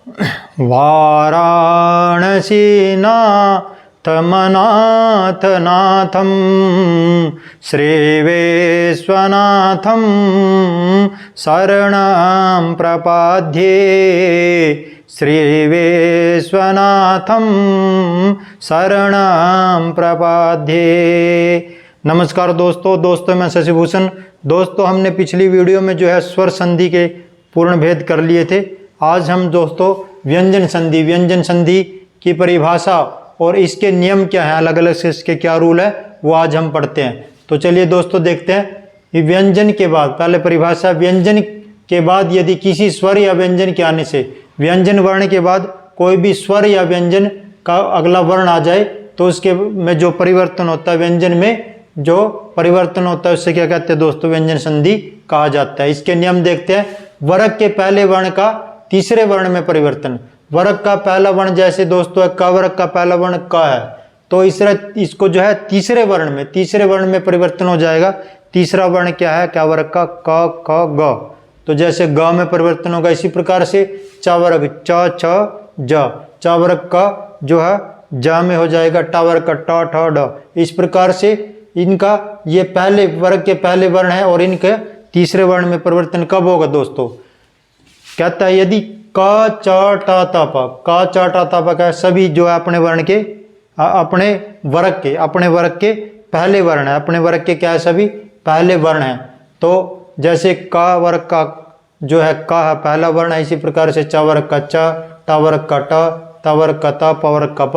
वाराणसीनाथमनाथनाथं श्रीविश्वनाथं शरणं प्रपद्ये। श्रीविश्वनाथं शरणं प्रपद्ये। नमस्कार दोस्तों, मैं शशिभूषण। दोस्तों, हमने पिछली वीडियो में जो है स्वर संधि के पूर्ण भेद कर लिए थे। आज हम दोस्तों व्यंजन संधि की परिभाषा और इसके नियम क्या है, अलग अलग से इसके क्या रूल है, वो आज हम पढ़ते हैं। तो चलिए दोस्तों देखते हैं। व्यंजन के बाद पहले परिभाषा, व्यंजन के बाद यदि किसी स्वर या व्यंजन के आने से, व्यंजन वर्ण के बाद कोई भी स्वर या व्यंजन का अगला वर्ण आ जाए तो उसके में जो परिवर्तन होता है, व्यंजन में जो परिवर्तन होता है उससे क्या कहते हैं दोस्तों, व्यंजन संधि कहा जाता है। इसके नियम देखते हैं। वर्ग के पहले वर्ण का तीसरे वर्ण में परिवर्तन। वर्ग का पहला वर्ण जैसे दोस्तों क वर्ग का पहला वर्ण क है, तो इसको जो है तीसरे वर्ण में परिवर्तन हो जाएगा। तीसरा वर्ण क्या है, क्या वर्ग का, क ख ग। तो जैसे ग में परिवर्तन होगा, इसी प्रकार से च वर्ग च छ ज, च वर्ग का जो है ज में हो जाएगा, ट वर्ग का ट ठ ड। इस प्रकार से इनका ये पहले वर्ग के पहले वर्ण है और इनके तीसरे वर्ण में परिवर्तन कब होगा दोस्तों, कहता है यदि क च ट त प, क च ट त प का सभी जो है अपने वर्ग के पहले वर्ण है, अपने वर्ग के क्या है, सभी पहले वर्ण है। तो जैसे क वर्ग का जो है क है पहला वर्ण है, इसी प्रकार से च वर्ग का च, ट वर्ग का ट, त वर्ग का त, प वर्ग का प।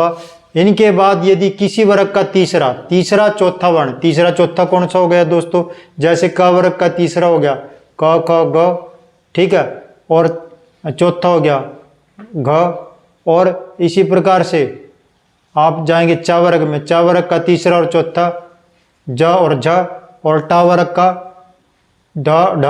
इनके बाद यदि किसी वर्ग का तीसरा चौथा वर्ण, तीसरा चौथा कौन सा हो गया दोस्तों, जैसे क वर्ग का तीसरा हो गया क ख ग, ठीक है, और चौथा हो गया घ, और इसी प्रकार से आप जाएंगे च वर्ग में, च वर्ग का तीसरा और चौथा ज और झ, और ट वर्ग का ढ ढ,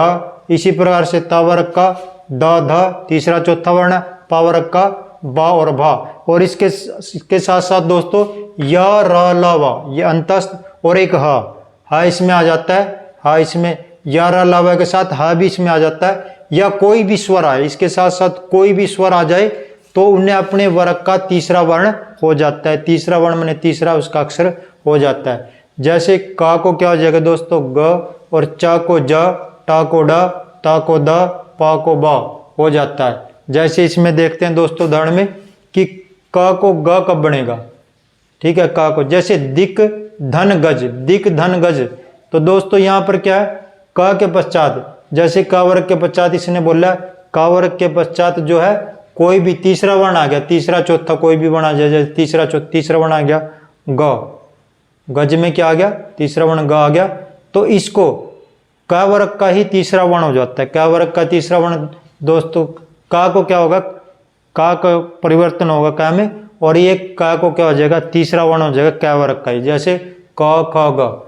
इसी प्रकार से त वर्ग का द ध, तीसरा चौथा वर्ण, प वर्ग का ब और भा। और इसके साथ साथ दोस्तों य र ल व, ये अंतस्थ, और एक ह इसमें आ जाता है, ह इसमें य र ल व के साथ ह भी इसमें आ जाता है। या कोई भी स्वर आए, इसके साथ साथ कोई भी स्वर आ जाए तो उन्हें अपने वर्ग का तीसरा वर्ण हो जाता है। तीसरा वर्ण माने तीसरा उसका अक्षर हो जाता है। जैसे क को क्या हो जाएगा दोस्तों ग, और च को ज, ट को ड, त को द, प को ब हो जाता है। जैसे इसमें देखते हैं दोस्तों उदाहरण में कि क को ग कब बनेगा, ठीक है, क को जैसे दिक धन गज, तो दोस्तों यहाँ पर क्या है, क के पश्चात, जैसे क वर्ग के पश्चात इसने बोला, क वर्ग के पश्चात जो है कोई भी तीसरा वर्ण आ गया, तीसरा चौथा कोई भी वर्ण आ जाए, जैसे तीसरा वर्ण आ गया ग, गज में क्या आ गया, तीसरा वर्ण ग आ गया, तो इसको क वर्ग का ही तीसरा वर्ण हो जाता है। क वर्ग का तीसरा वर्ण दोस्तों, क को क्या होगा, क का परिवर्तन होगा क में, और ये क को क्या हो जाएगा, तीसरा वर्ण हो जाएगा क वर्ग का ही। जैसे क ख ग,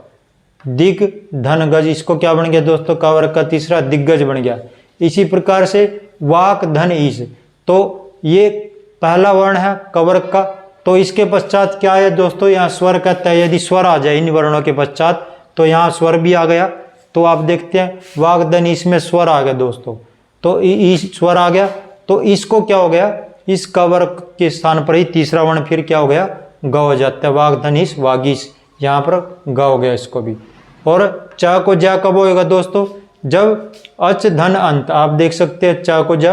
दिग धन गज, इसको क्या बन गया दोस्तों, क वर्ग का तीसरा दिग्गज बन गया। इसी प्रकार से वाक धन ईश, तो ये पहला वर्ण है क वर्ग का, तो इसके पश्चात क्या है दोस्तों, यहाँ स्वर कहता है। यदि स्वर आ जाए इन वर्णों के पश्चात तो यहाँ स्वर भी आ गया। तो आप देखते हैं वाक धन ईश में स्वर आ गया दोस्तों, तो ईश स्वर आ गया, तो इसको क्या हो गया, इस क वर्ग के स्थान पर ही तीसरा वर्ण फिर क्या हो गया, ग हो जाता है। वाक धन ईश वागीश, यहाँ पर ग हो गया इसको भी। और च को ज कब होएगा दोस्तों, जब अच धन अंत, आप देख सकते हैं च को ज,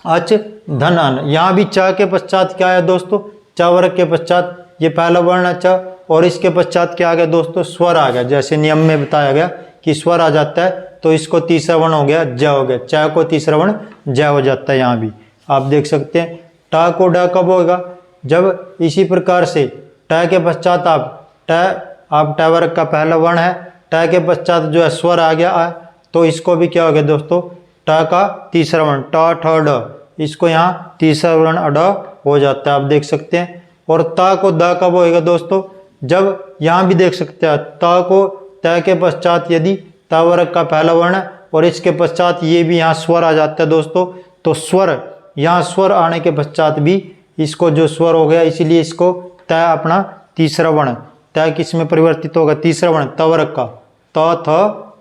अच धन अन, यहाँ भी च के पश्चात क्या है दोस्तों, च वर्ग के पश्चात ये पहला वर्ण है च, और इसके पश्चात क्या आ गया दोस्तों, स्वर आ गया। जैसे नियम में बताया गया कि स्वर आ जाता है तो इसको तीसरा वर्ण हो गया ज हो गया, च को तीसरा वर्ण ज हो जाता है। यहाँ भी आप देख सकते हैं। ट को ड कब होगा, जब इसी प्रकार से ट के पश्चात आप ट वर्ग का पहला वर्ण है, ट के पश्चात जो है स्वर आ गया है, तो इसको भी क्या हो गया दोस्तों, ट का तीसरा वर्ण ट ठ ड, इसको यहाँ तीसरा वर्ण अड हो जाता है, आप देख सकते हैं। और त को द कब होएगा दोस्तों, जब यहाँ भी देख सकते हैं त को त के पश्चात यदि त वर्ग का पहला वर्ण है और इसके पश्चात ये भी यहाँ स्वर आ जाता है दोस्तों, तो स्वर, यहाँ स्वर आने के पश्चात भी इसको जो स्वर हो गया, इसीलिए इसको त अपना तीसरा वर्ण, त किस में परिवर्तित होगा, तीसरा वर्ण त वर्ग का त थ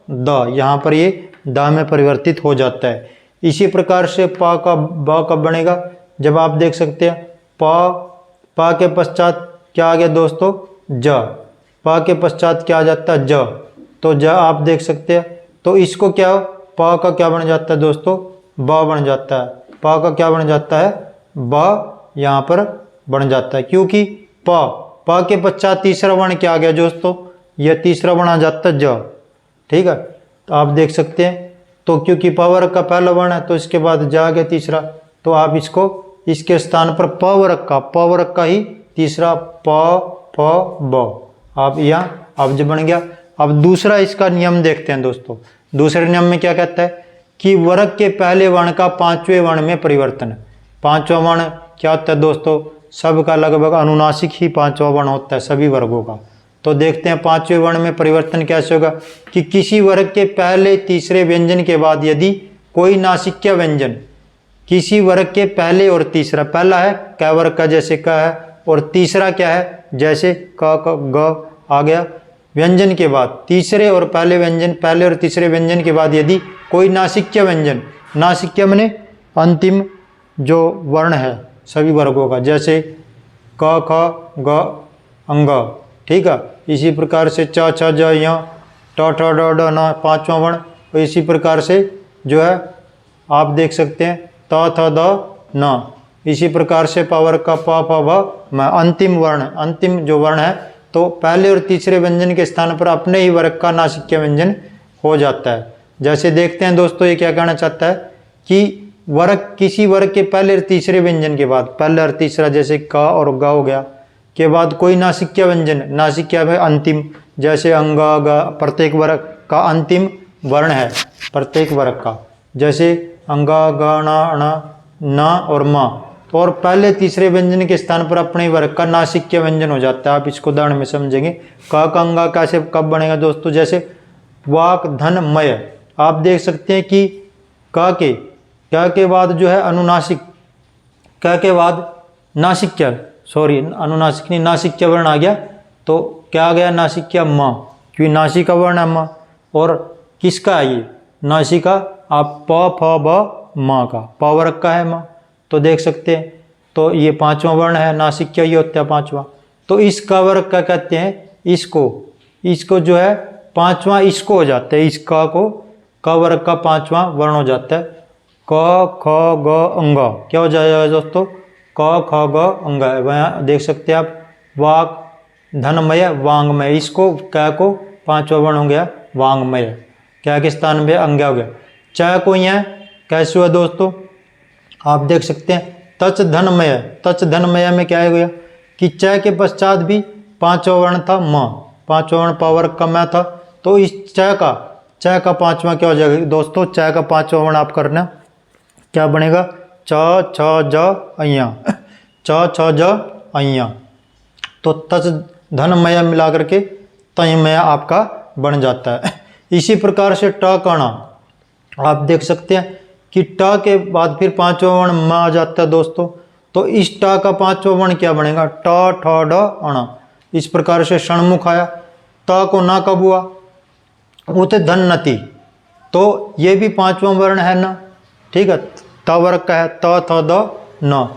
द, यहाँ पर ये द में परिवर्तित हो जाता है। इसी प्रकार से प का ब कब बनेगा, जब आप देख सकते हैं प के पश्चात क्या आ गया दोस्तों, ज, प के पश्चात क्या आ जाता है, ज, तो ज आप देख सकते हैं। तो इसको क्या हो, प का क्या बन जाता है दोस्तों, ब बन जाता है। प का क्या बन जाता है, ब यहाँ पर बन जाता है, क्योंकि प के पश्चात तीसरा वर्ण क्या आ गया दोस्तों, यह तीसरा वर्ण आ जाता है ज। ठीक है, तो आप देख सकते हैं, तो क्योंकि प वर्ग का पहला वर्ण है तो इसके बाद ज आ गया तीसरा, तो आप इसको इसके स्थान पर प वर्ग का ही तीसरा प फ ब, आप यहाँ अब्ज बन गया। अब दूसरा इसका नियम देखते हैं दोस्तों। दूसरे नियम में क्या कहता है कि वर्ग के पहले वर्ण का पांचवें वर्ण में परिवर्तन। पांचवा वर्ण क्या होता है दोस्तों, सबका लगभग अनुनासिक ही पांचवा वर्ण होता है सभी वर्गों का। तो देखते हैं पांचवें वर्ण में परिवर्तन कैसे होगा कि किसी वर्ग के पहले तीसरे व्यंजन के बाद यदि कोई नासिक्य व्यंजन किसी वर्ग के पहले और तीसरा, पहला है क वर्ग का जैसे क है, और तीसरा क्या है जैसे क ग आ गया, व्यंजन के बाद तीसरे और पहले व्यंजन, पहले और तीसरे व्यंजन के बाद यदि कोई नासिक्य व्यंजन, नासिक्य माने अंतिम जो वर्ण है सभी वर्गों का, जैसे क ख ग अंग, ठीक है। इसी प्रकार से च छ ज य ट ठ ड ढ न पांचवा वर्ण, और इसी प्रकार से जो है आप देख सकते हैं त थ द न, इसी प्रकार से पावर का प फ भ म, अंतिम वर्ण, अंतिम जो वर्ण है तो पहले और तीसरे व्यंजन के स्थान पर अपने ही वर्ग का नासिक्य व्यंजन हो जाता है। जैसे देखते हैं दोस्तों, ये क्या कहना चाहता है कि वर्ग, किसी वर्ग के पहले और तीसरे व्यंजन के बाद, पहले और तीसरा जैसे क और ग हो गया के बाद कोई नासिक्य व्यंजन, नासिक्य है अंतिम, जैसे अंग ग, प्रत्येक वर्ग का अंतिम वर्ण है प्रत्येक वर्ग का, जैसे अंग ग न और म, तो और पहले तीसरे व्यंजन के स्थान पर अपने वर्ग का नासिक्य व्यंजन हो जाता है। आप इसको उदाहरण में समझेंगे। क का अंगा कैसे कब बनेगा दोस्तों, जैसे वाक धन मय, आप देख सकते हैं कि क के बाद जो है अनुनासिक, क के बाद नासिक्य, सॉरी अनुनासिक नहीं नासिक्य वर्ण आ गया, तो क्या आ गया नासिक्य म, क्योंकि नासिका वर्ण है म, और किसका है ये नासिका, आप प फ ब म का, प वर्ग का है म, तो देख सकते हैं। तो ये पांचवा वर्ण है नासिक्य, ये होता है पांचवा। तो इस क वर्ग का कहते हैं इसको जो है पांचवा इसको हो जाता है, इस क को क वर्ग का पांचवा वर्ण हो जाता है। क ख ग अंग क्या हो जाएगा दोस्तों, क ख ग अंग, वहाँ देख सकते हैं आप वाक धनमय वांगमय, इसको क को पांचवा वर्ण हो गया वांगमय, क्या के स्थान में अंग हो गया। च को यहाँ कैसे हुआ दोस्तों, आप देख सकते हैं तच धनमय, तच धनमय में क्या हो गया कि च के पश्चात भी पांचवा वर्ण था म, पांचवा वर्ण पावर का मैं था, तो इस च का पांचवा क्या हो जाएगा दोस्तों, च का पांचवा वर्ण आप करना क्या बनेगा, च छ ज अइया, च छ ज अइया, तो तच धनमय मिला करके तयमय आपका बन जाता है। इसी प्रकार से ट कणा, आप देख सकते हैं कि ट के बाद फिर पांचवा वर्ण म आ जाता है दोस्तों, तो इस ट का पांचवा वर्ण क्या बनेगा, ट ठ ड अण। इस प्रकार से षणमुख आया। त को ना कब हुआ, उत धन्नति, तो ये भी पांचवा वर्ण है ना, ठीक है, त वर्ग का है, त थ द न,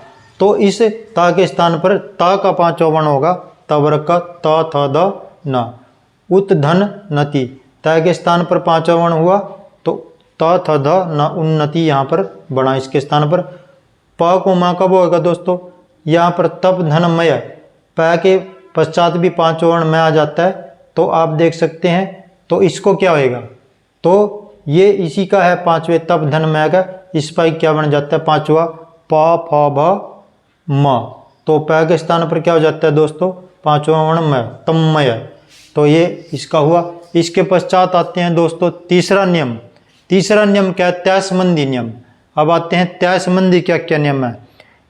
तो इस त के स्थान पर त का पांचवा वर्ण होगा त वर्ग का, त थ द न। उत धन नति, त के स्थान पर पांचवा वर्ण हुआ तो त थ द न, उन्नति यहाँ पर बना इसके स्थान पर। प को माँ कब होगा दोस्तों, यहाँ पर तप धनमय, प के पश्चात भी पांचवा वर्ण में आ जाता है, तो आप देख सकते हैं, तो इसको क्या होएगा, तो ये इसी का है पांचवें तप धनमय का, इस पर क्या बन जाता है पांचवा प फ भ म, तो प के स्थान पर क्या हो जाता है दोस्तों पांचवा वर्ण मय, तममय, तो ये इसका हुआ। इसके पश्चात आते हैं दोस्तों तीसरा नियम। तीसरा नियम क्या है, तय संबंधी नियम। अब आते हैं तय संबंधी क्या क्या नियम है,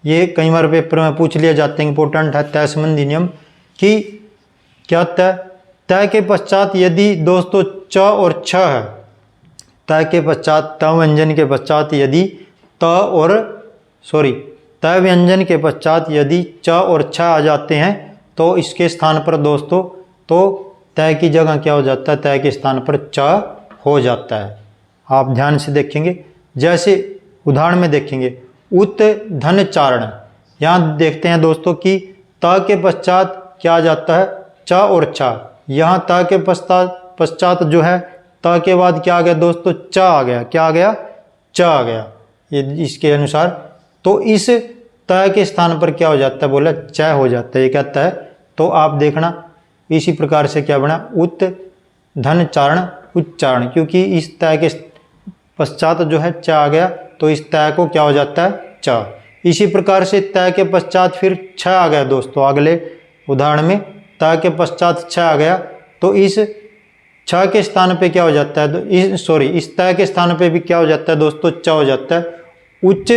ये कई बार पेपर में पूछ लिया जाते हैं, इंपॉर्टेंट है तय संबंधी नियम कि क्या तय के पश्चात यदि दोस्तों च और छ है, तय के पश्चात त व्यंजन के पश्चात यदि तय व्यंजन के पश्चात यदि च और छ आ जाते हैं, तो इसके स्थान पर दोस्तों तो तय की जगह क्या हो जाता है, तय के स्थान पर च हो जाता है। आप ध्यान से देखेंगे, जैसे उदाहरण में देखेंगे उत धन चारण। यहाँ देखते हैं दोस्तों कि त के पश्चात क्या आ जाता है, च और चा। यहाँ त के पश्चात जो है त के बाद क्या आ गया दोस्तों, च आ गया। क्या आ गया, च आ गया ये इसके अनुसार। तो इस त के स्थान पर क्या हो जाता है, बोला च हो जाता है। ये कहता है तो आप देखना इसी प्रकार से क्या बना, उत धन चारण उच्चारण, क्योंकि इस त के पश्चात जो है च आ गया तो इस त को क्या हो जाता है, च। इसी प्रकार से त के पश्चात फिर छ आ गया दोस्तों। अगले उदाहरण में त के पश्चात छ आ गया तो इस छ के स्थान पे क्या हो जाता है, इस त के स्थान पे भी क्या हो जाता है दोस्तों, च हो जाता है। उच्च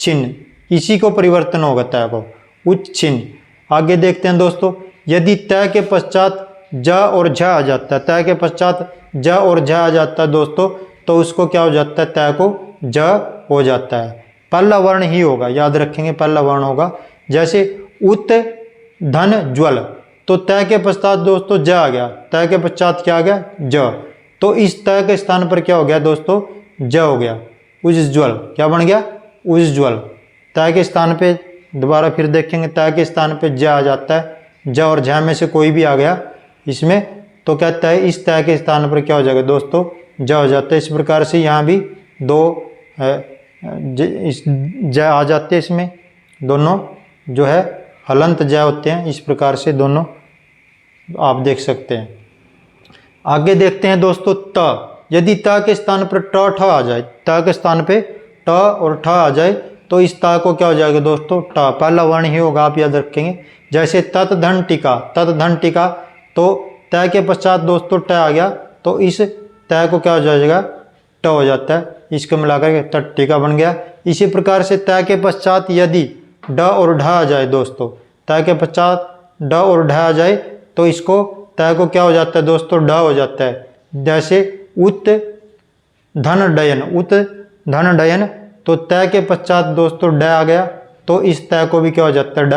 छिन्न, इसी को परिवर्तन होगा त को, उच्च छिन्न। आगे देखते हैं दोस्तों, यदि त के पश्चात ज और झ आ जाता है, त के पश्चात ज और झ आ जाता है दोस्तों, तो उसको क्या हो जाता है, त को ज हो जाता है। पहला वर्ण ही होगा, याद रखेंगे पहला वर्ण होगा। जैसे उत धन ज्वल, तो त के पश्चात दोस्तों ज आ गया, त के पश्चात क्या आ गया, ज। तो इस त के स्थान पर क्या हो गया दोस्तों, ज हो गया। उज्ज्वल क्या बन गया, उज्ज्वल। त के स्थान पे दोबारा फिर देखेंगे, त के स्थान पे ज आ जाता है, ज और झ में से कोई भी आ गया इसमें, तो कहता है इस त के स्थान पर क्या हो जाएगा दोस्तों, ज हो जाता है। इस प्रकार से यहाँ भी दो ज आ जाते हैं, इसमें दोनों जो है हलंत ज होते हैं। इस प्रकार से दोनों आप देख सकते हैं। आगे देखते हैं दोस्तों त, यदि त के स्थान पर ट ठ आ जाए, त के स्थान पे ट और ठ आ जाए तो इस त को क्या हो जाएगा दोस्तों, ट। पहला वर्ण ही होगा, आप याद रखेंगे। जैसे तत धन टीका, तत धन टीका, तो त के पश्चात दोस्तों ट आ गया तो इस त को क्या हो जाएगा, ट हो जाता है। इसको मिलाकर के तट टीका बन गया। इसी प्रकार से त के पश्चात यदि ड और ढ आ जाए दोस्तों, त के पश्चात ड और ढ आ जाए तो इसको त को क्या हो जाता है दोस्तों, ढ हो जाता है। जैसे उत धन डयन, उत धन डयन, तो त के पश्चात दोस्तों ड आ गया तो इस त को भी क्या हो जाता है, ड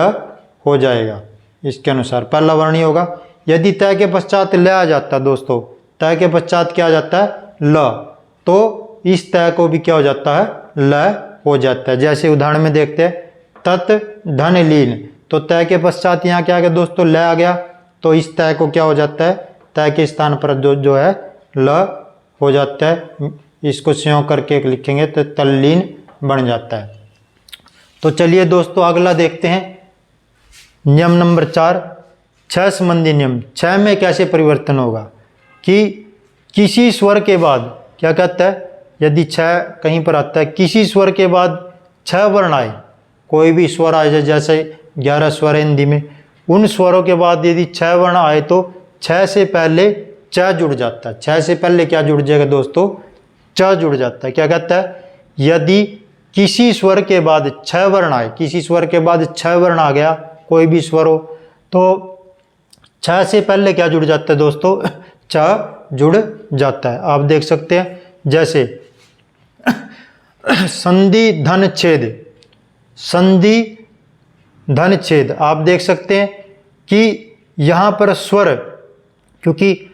हो जाएगा इसके अनुसार। पहला वर्ण ही होगा। यदि त के पश्चात ल आ जाता है दोस्तों, त के पश्चात क्या आ जाता है, ल, तो इस त को भी क्या हो जाता है, ल हो जाता है। जैसे उदाहरण में देखते हैं, तत् धन लीन, तो त के पश्चात यहाँ क्या आ गया दोस्तों, ल आ गया तो इस त को क्या हो जाता है, त के स्थान पर जो है ल हो जाता है। इसको संयोग करके लिखेंगे तो तल्लीन बन जाता है। तो चलिए दोस्तों अगला देखते हैं, नियम नंबर 4, छह संबंधी नियम। छह में कैसे परिवर्तन होगा कि किसी स्वर के बाद क्या कहता है, यदि छह कहीं पर आता है, किसी स्वर के बाद छह वर्ण आए, कोई भी स्वर आ जाए, जैसे 11 स्वर है हिंदी में, उन स्वरों के बाद यदि छह वर्ण आए तो छह से पहले च जुड़ जाता है। छह से पहले क्या जुड़ जाएगा दोस्तों, च जुड़ जाता है। क्या कहता है, यदि किसी स्वर के बाद छह वर्ण आए, किसी स्वर के बाद छह वर्ण आ गया, कोई भी स्वर हो, तो छह से पहले क्या जुड़ जाता है दोस्तों, च जुड़ जाता है। आप देख सकते हैं जैसे संधि धन छेद, संधि धन छेद, आप देख सकते हैं कि यहाँ पर स्वर, क्योंकि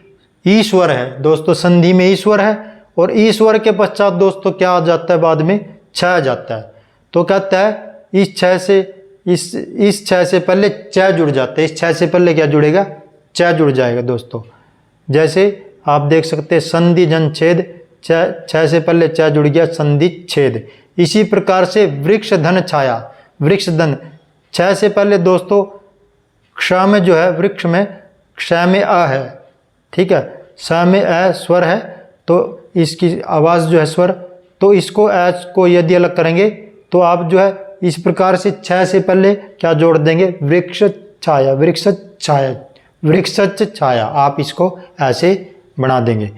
ईश्वर है दोस्तों, संधि में ईश्वर है और ईश्वर के पश्चात दोस्तों क्या आ जाता है, बाद में छह आ जाता है। तो कहता है इस छह से इस छह से पहले च जुड़ जाता है, इस छह से पहले क्या जुड़ेगा, च जुड़ जाएगा दोस्तों। जैसे आप देख सकते हैं संधि जन छेद, छह से पहले च जुड़ गया, संधि छेद। इसी प्रकार से वृक्ष धन छाया, वृक्ष धन, छह से पहले दोस्तों क्ष में जो है, वृक्ष में क्ष में अ है, ठीक है, स में अ स्वर है, तो इसकी आवाज़ जो है स्वर, तो इसको अ को यदि अलग करेंगे तो आप जो है इस प्रकार से छह से पहले क्या जोड़ देंगे, वृक्ष छाया, वृक्ष छाया, वृक्ष छाया, आप इसको ऐसे बना देंगे।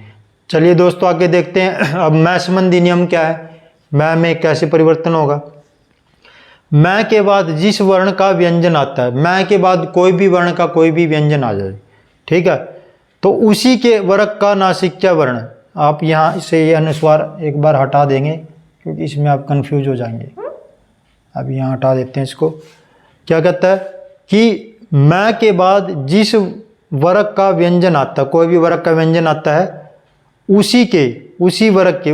चलिए दोस्तों आगे देखते हैं। अब मैं संबंधी नियम क्या है, मैं में कैसे परिवर्तन होगा। मैं के बाद जिस वर्ण का व्यंजन आता है, मैं के बाद कोई भी वर्ण का कोई भी व्यंजन आ जाए, ठीक है, तो उसी के वर्ग का नासिक्य वर्ण, आप यहाँ से ये अनुस्वार एक बार हटा देंगे क्योंकि इसमें आप कंफ्यूज हो जाएंगे। अब यहाँ हटा देते हैं इसको। क्या कहता है कि मैं के बाद जिस वर्ग का व्यंजन आता है, कोई भी वर्ग का व्यंजन आता है, उसी के, उसी वर्ग के,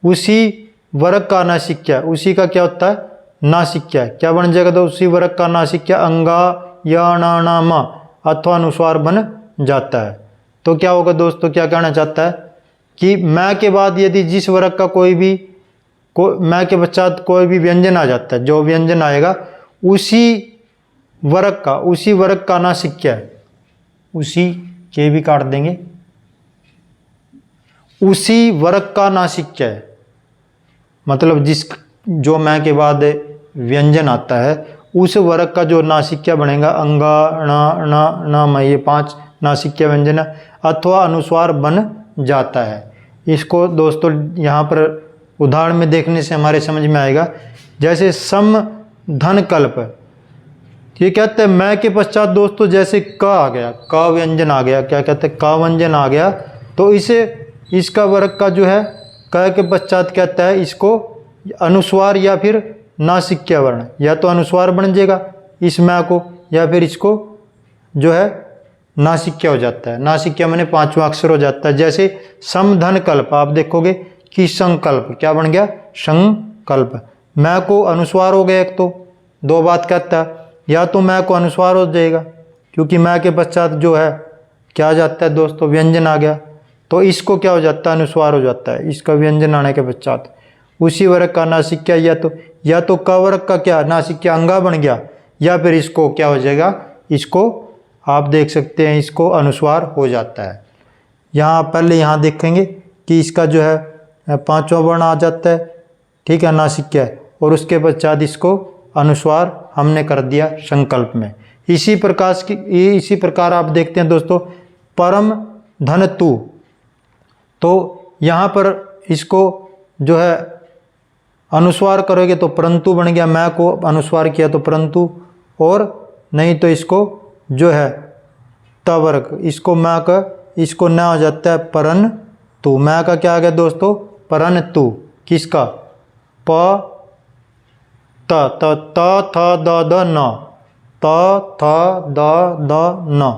उसी वर्ग का नासिक क्या है, उसी का क्या होता है, नासिक क्या है, क्या बन जाएगा दोस्तों, उसी वर्ग का नासिक क्या, अंगा या ना मा अथवा अनुस्वार बन जाता है। तो क्या होगा दोस्तों, क्या कहना चाहता है कि मैं के बाद यदि जिस वर्ग का कोई भी मैं के पश्चात कोई भी व्यंजन आ जाता है, जो व्यंजन आएगा उसी वर्ग का नासिक क्या है, उसी के भी काट देंगे, उसी वर्ग का नासिक क्या है, मतलब जो मैं के बाद व्यंजन आता है उस वर्ग का जो नासिक्य बनेगा, अंगा ना म, ये 5 नासिक्य व्यंजन है, अथवा अनुस्वार बन जाता है। इसको दोस्तों यहाँ पर उदाहरण में देखने से हमारे समझ में आएगा। जैसे सम धन कल्प, ये कहते हैं मैं के पश्चात दोस्तों जैसे क आ गया, क व्यंजन आ गया, क्या कहते हैं, क व्यंजन आ गया, तो इसे इसका वर्ग का जो है क के पश्चात कहता है इसको अनुस्वार या फिर नासिक्य वर्ण, या तो अनुस्वार बन जाएगा इस मैं को, या फिर इसको जो है नासिक्य हो जाता है। नासिक्य माने 5वां अक्षर हो जाता है। जैसे समधन कल्प आप देखोगे कि संकल्प क्या बन गया, संकल्प। मैं को अनुस्वार हो गया, एक तो 2 बात कहता है, या तो मैं को अनुस्वार हो जाएगा क्योंकि मैं के पश्चात जो है क्या आ जाता है दोस्तों, व्यंजन आ गया, तो इसको क्या हो जाता है, अनुस्वार हो जाता है इसका व्यंजन आने के पश्चात। उसी वर्ग का नासिक्य या तो क वर्ग का क्या नासिक्य अंगा बन गया, या फिर इसको क्या हो जाएगा, इसको आप देख सकते हैं इसको अनुस्वार हो जाता है। यहाँ पहले यहाँ देखेंगे कि इसका जो है 5वां वर्ण आ जाता है, ठीक है, नासिक्य, और उसके पश्चात इसको अनुस्वार हमने कर दिया संकल्प में। इसी प्रकार आप देखते हैं दोस्तों परम धन तू, तो यहाँ पर इसको जो है अनुस्वार करोगे तो परंतु बन गया, मैं को अनुस्वार किया तो परंतु, और नहीं तो इसको जो है तवर्ग, इसको मैं का इसको न हो जाता है परन तू। मैं का क्या आ गया दोस्तों, परन तू, किसका, प त थ द न, त थ द न,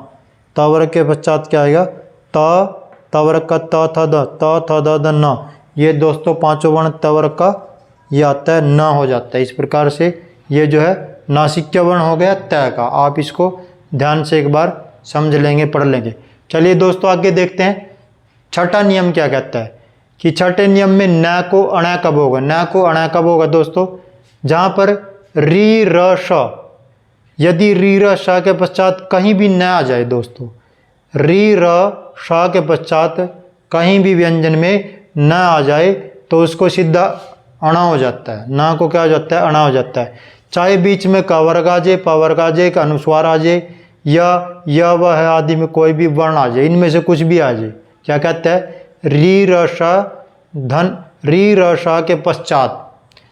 तवर्ग के पश्चात क्या आएगा, तवर्ग का त थ द न, ये दोस्तों 5वां वर्ण तवर्ग का ये आता है, न हो जाता है। इस प्रकार से ये जो है नासिक्य वर्ण हो गया तय का। आप इसको ध्यान से एक बार समझ लेंगे, पढ़ लेंगे। चलिए दोस्तों आगे देखते हैं। छठा नियम क्या कहता है कि छठे नियम में न को अण कब होगा, न को अण कब होगा दोस्तों, जहाँ पर री र श, यदि री र श के पश्चात कहीं भी न आ जाए दोस्तों, री र श के पश्चात कहीं भी व्यंजन में न आ जाए तो उसको सीधा अणा हो जाता है, ना को क्या हो जाता है, अणा हो जाता है। चाहे बीच में क वर्ग आ जाए, प वर्ग आ जाए, का अनुस्वार आ जाए, या वह है आदि में कोई भी वर्ण आ जाए, इनमें से कुछ भी आ जाए, क्या कहता है, री र श के पश्चात,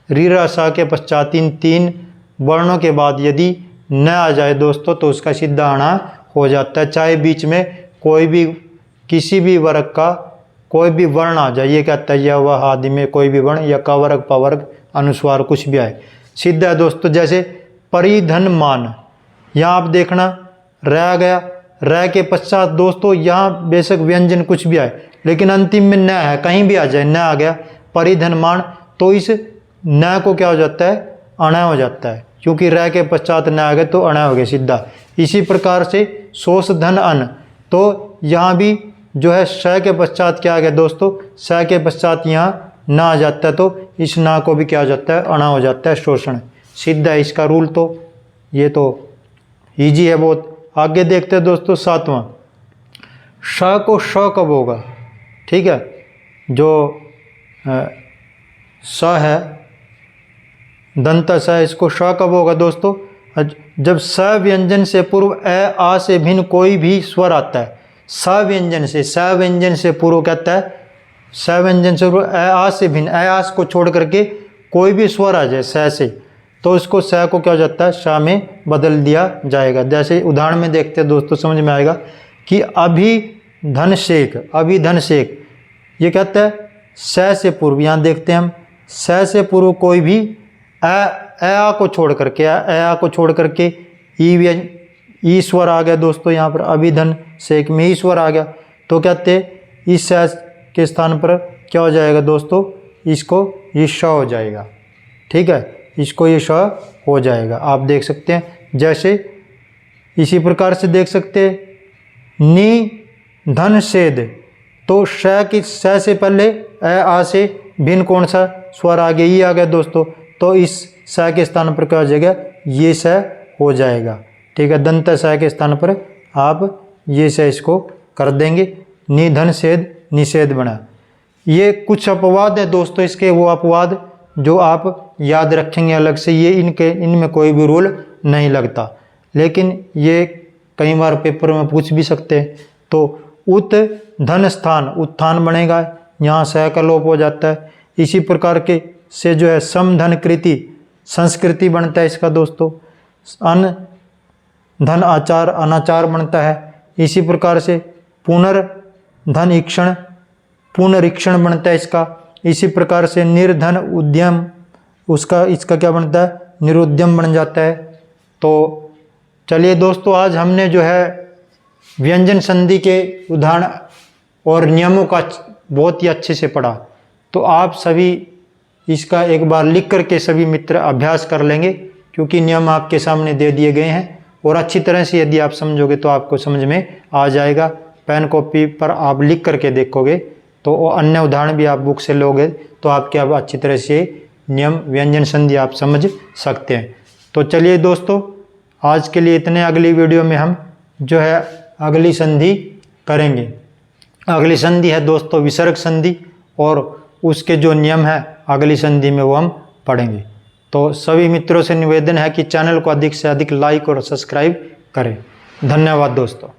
री र श के पश्चात इन 3 वर्णों के बाद यदि न आ जाए दोस्तों तो उसका सीधा अणा हो जाता है। चाहे बीच में कोई भी किसी भी वर्ग का कोई भी वर्ण आ जाए, ये कहता है या वह आदि में कोई भी वर्ण, या क वर्ग प वर्ग अनुस्वार कुछ भी आए, सीधा है दोस्तों। जैसे परिधन मान, यहाँ आप देखना रह गया, रह के पश्चात दोस्तों यहाँ बेशक व्यंजन कुछ भी आए लेकिन अंतिम में न है, कहीं भी आ जाए, न आ गया परिधन मान, तो इस न को क्या हो जाता है, अणा हो जाता है, क्योंकि रह के पश्चात न आ गए तो अणा हो गया सीधा। इसी प्रकार से सोस धन अन, तो यहाँ भी जो है स के पश्चात क्या आ गया दोस्तों, स के पश्चात यहाँ ना आ जाता है तो इस ना को भी क्या हो जाता है, अणा हो जाता है, शोषण सिद्ध है इसका रूल। तो ये तो इजी है बहुत। आगे देखते हैं दोस्तों 7वां, श को श कब होगा, ठीक है, जो स है दंत स है, इसको श कब होगा दोस्तों, जब स व्यंजन से पूर्व ए आ से भिन्न कोई भी स्वर आता है। स व्यंजन से पूर्व कहता है, स व्यंजन से पूर्व ए आ से भिन्न, ए आस को छोड़ करके कोई भी स्वर आ जाए स से, तो इसको स को क्या हो जाता है, श में बदल दिया जाएगा। जैसे उदाहरण में देखते हैं दोस्तों, समझ में आएगा कि अभिधन शेख, ये कहता है स से पूर्व, यहाँ देखते हैं हम स से पूर्व कोई भी आ को छोड़ करके, आ को छोड़ करके ईश्वर आ गया दोस्तों, यहाँ पर अभिधन शेख में ईश्वर आ गया, तो कहते इस स के स्थान पर क्या हो जाएगा दोस्तों, इसको ये श हो जाएगा। ठीक है, इसको ये श हो जाएगा। आप देख सकते हैं, जैसे इसी प्रकार से देख सकते हैं नी धन सेद, तो श की स से पहले आ से भिन्न कौन सा स्वर आ गया, ये आ गया दोस्तों। तो इस स के स्थान पर क्या हो जाएगा, ये स हो जाएगा। ठीक है, दंत स के स्थान पर आप ये स इसको कर देंगे, निधन सेद निषेध बना। ये कुछ अपवाद है दोस्तों इसके, वो अपवाद जो आप याद रखेंगे अलग से, ये इनमें कोई भी रूल नहीं लगता, लेकिन ये कई बार पेपर में पूछ भी सकते हैं। तो उत धन स्थान उत्थान बनेगा, यहाँ स का लोप हो जाता है। इसी प्रकार के से जो है समधन कृति संस्कृति बनता है इसका दोस्तों। अन धन आचार अनाचार बनता है। इसी प्रकार से पुनर्धन ईक्षण पुनरीक्षण बनता है इसका। इसी प्रकार से निर्धन उद्यम इसका क्या बनता है, निरुद्यम बन जाता है। तो चलिए दोस्तों, आज हमने जो है व्यंजन संधि के उदाहरण और नियमों का बहुत ही अच्छे से पढ़ा। तो आप सभी इसका एक बार लिख करके सभी मित्र अभ्यास कर लेंगे, क्योंकि नियम आपके सामने दे दिए गए हैं और अच्छी तरह से यदि आप समझोगे तो आपको समझ में आ जाएगा। पेन कॉपी पर आप लिख करके देखोगे तो अन्य उदाहरण भी आप बुक से लोगे तो आपके अब अच्छी तरह से नियम व्यंजन संधि आप समझ सकते हैं। तो चलिए दोस्तों, आज के लिए इतने। अगली वीडियो में हम जो है अगली संधि करेंगे। अगली संधि है दोस्तों विसर्ग संधि, और उसके जो नियम है अगली संधि में वो हम पढ़ेंगे। तो सभी मित्रों से निवेदन है कि चैनल को अधिक से अधिक लाइक और सब्सक्राइब करें। धन्यवाद दोस्तों।